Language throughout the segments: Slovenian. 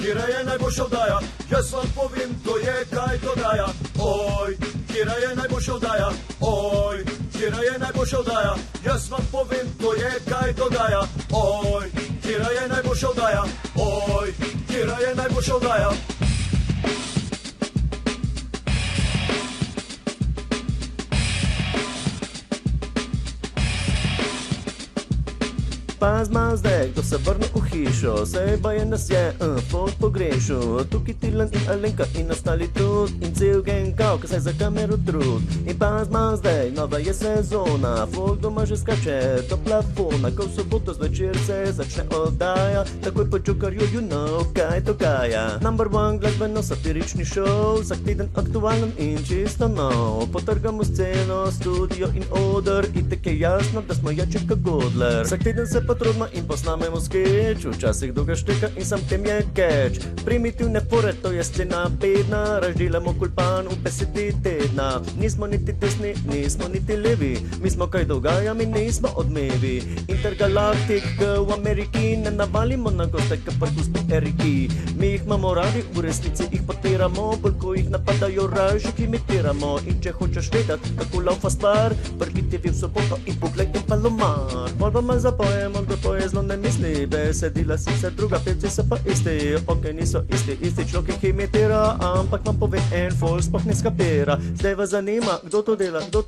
kira je najboljša oddaja, jaz vam povem, to je kaj dogaja. Oj, kira je najboljša oddaja, oj, kira je najboljša oddaja, jaz vam povem, to je kaj dogaja. Oj, kira je najboljša oddaja, oj, kira je najboljša oddaja. Paz malo zdaj, ko se vrne v hišo, sej baje nas je, folk pogrešil. Tukaj Tilan in Alenka in ostali tudi, in cel gang kao, ko se za kamero trud. In paz malo zdaj, nova je sezona, folk doma že skače do plafona. Ko v soboto zvečer se začne oddaja, takoj počukarju, you know, kaj to kaja. Number one glasbeno satirični show, vsak teden aktualen in čisto nov. Potrgamo sceno, studio in oder, itek je jasno, da smo jači kot Godler. Vsak teden se potrudimo in posnamemo skeč, včasih dolga šteka in sam tem je catch. Primitivne fore, to je scena bedna, razdelamo kulpan v besedi tedna. Nismo niti desni, nismo niti levi, mi smo kaj dogaja, mi nismo odmevi. Intergalaktik v Ameriki, ne navalimo na goste, k prguspi Eriki. Mi jih imamo radi, v resnici jih potiramo, bolj ko jih napadajo, raje jih imitiramo. In če hočeš vedeti, kako laufa stvar, prgi TV v soboto in poglej in Palomar. Bolj pa malo zapojemo, kdo to je zelo ne misli, besedila sicer druga, pevci so pa isti. Ok, niso isti človek jih imitira, ampak vam povem, en folk sploh ne skapira. Zdaj vas zanima, kdo to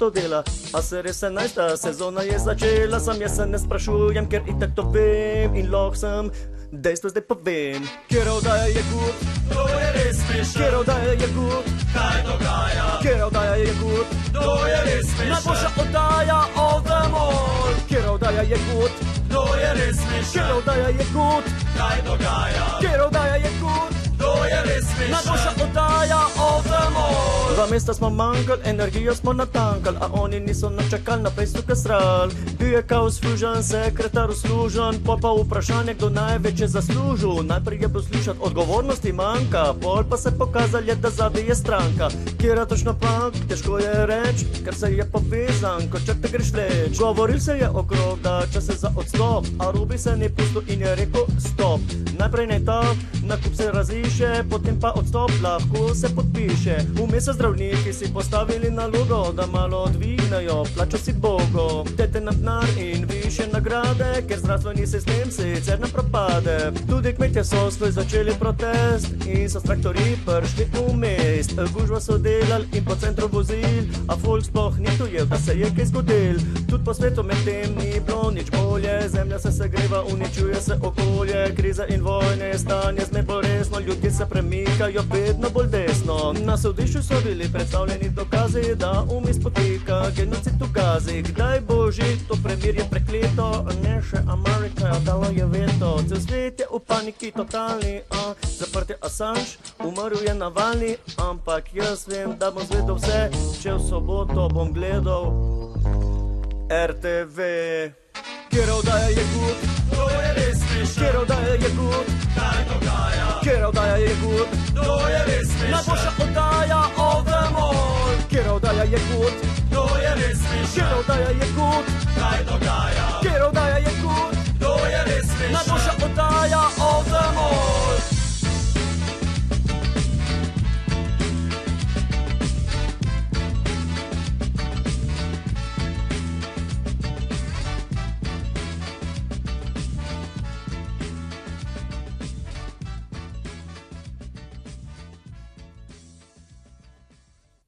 dela, a se res 11. sezona je začela, sam jaz se ne sprašujem, ker itak to vem in lahko sem dejstvo zdaj povem. Kjera oddaja je good, To je res smešno, kjera oddaja je good, kaj dogaja. kjera oddaja je good, To je res smešno, najboljša oddaja of them all. Kjera oddaja je good, To je res kjera smešno, oddaja je good, kaj dogaja. kjera oddaja je good, To je res smešno, najboljša oddaja of them all. 2 mesta smo manjkali, energijo smo natankali, a oni niso načakali, naprej so kasrali. Bil je kao služen, sekretar uslužen, pol pa vprašanje, kdo največ je zaslužil. Najprej je bil slišati, odgovornosti manjka, pol pa se pokazal je, da zadaj je stranka. Kjera točno pa, težko je reč, ker se je povezan, ko čak te greš leč. Govoril se je okrog, da čas je za odstop, a Rubi se ni pustil in je rekel stop. Najprej naj ta nakup se raziše, potem pa odstop lahko se podpiše. Vmes so zdravniki si postavili nalogo, da malo dvignejo, plačo si bogo. Dajte nam denar in više nagrade, ker zdravstveni sistem sicer ne propade. Tudi kmetje so svoj začeli protest in so s traktorji prišli v mest. Gužva so delali in po centru vozil, a folk sploh ni dojel, da se je kaj zgodil. Tudi po svetu med tem ni bilo nič bolje, zemlja se segreva, uničuje se okolje, kriza in vojne, stanje zme bolj resno, ljudje se premikajo vedno bolj desno. Na sodišču so bili predstavljeni dokazi, da vmes poteka genocid v Gazi. Kdaj bo že to premirje prekleto, ne še Amerika dala je veto. Cel svet je v paniki totalni, zaprt je Assange, umrl je Navalni, ampak jaz vem, da bom zvedel vse, če v soboto bom gledal RTV. Kjera oddaja je good, To je res smešno, kjera oddaja je good, kaj dogaja. kjera oddaja je good, To je res smešno, najboljša oddaja of them all. Kjera oddaja je good, To je res smešno, kjera oddaja je good, kaj dogaja. kjera oddaja